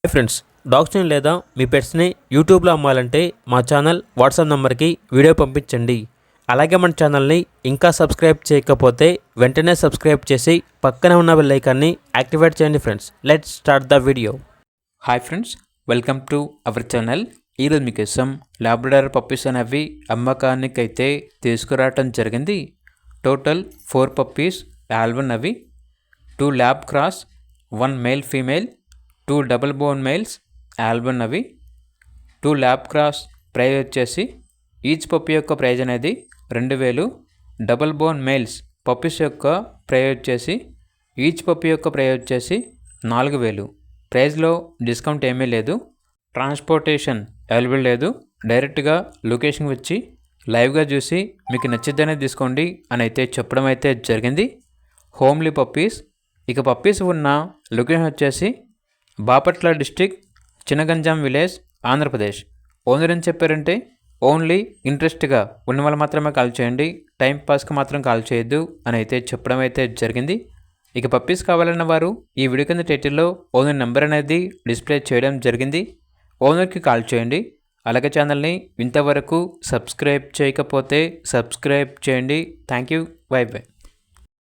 Hi friends, డాగ్స్ని లేదా మీ పెట్స్ని యూట్యూబ్లో అమ్మాలంటే మా ఛానల్ వాట్సాప్ నెంబర్కి వీడియో పంపించండి. అలాగే మన ఛానల్ని ఇంకా సబ్స్క్రైబ్ చేయకపోతే వెంటనే సబ్స్క్రైబ్ చేసి పక్కనే ఉన్న బెల్ ఐకాన్ని యాక్టివేట్ చేయండి. Friends, let's start the video. Hi friends, welcome to our channel. ఈరోజు మీకోసం లాబ్రడార్ పప్పీస్ అనేవి అమ్మకానికి అయితే తీసుకురావటం జరిగింది. టోటల్ 4 పప్పీస్ ఆల్బన్ అవి 2 lab cross, 1 male female, 2 Doberman males ఆల్బన్ అవి 2 ల్యాబ్ క్రాస్. ప్రైజ్ వచ్చేసి ఈచ్ పప్పీ యొక్క ప్రైజ్ అనేది 2000. డబుల్ బోన్ మేల్స్ పప్పీస్ యొక్క ప్రైజ్ వచ్చేసి ఈచ్ పప్పీ యొక్క ప్రైజ్ వచ్చేసి 4000. ప్రైజ్లో డిస్కౌంట్ ఏమీ లేదు. ట్రాన్స్పోర్టేషన్ అవైలబుల్ లేదు. డైరెక్ట్గా లొకేషన్ వచ్చి లైవ్గా చూసి మీకు నచ్చిద్దనే తీసుకోండి అని అయితే చెప్పడం అయితే జరిగింది. Homely puppies. ఇక పప్పీస్ ఉన్న లొకేషన్ వచ్చేసి Bapatla district, Chinaganjam village, Andhra Pradesh. Owner అని చెప్పారంటే ఓన్లీ ఇంట్రెస్ట్గా ఉన్న వాళ్ళు మాత్రమే కాల్ చేయండి, టైం పాస్కి మాత్రం కాల్ చేయొద్దు అని అయితే చెప్పడం అయితే జరిగింది. ఇక పప్పీస్ కావాలన్న వారు ఈ వీడియో కింద టైటిల్లో ఓనర్ నెంబర్ అనేది డిస్ప్లే చేయడం జరిగింది. ఓనర్కి కాల్ చేయండి. అలాగే ఛానల్ని ఇంతవరకు సబ్స్క్రైబ్ చేయకపోతే సబ్స్క్రైబ్ చేయండి. Thank you. By by.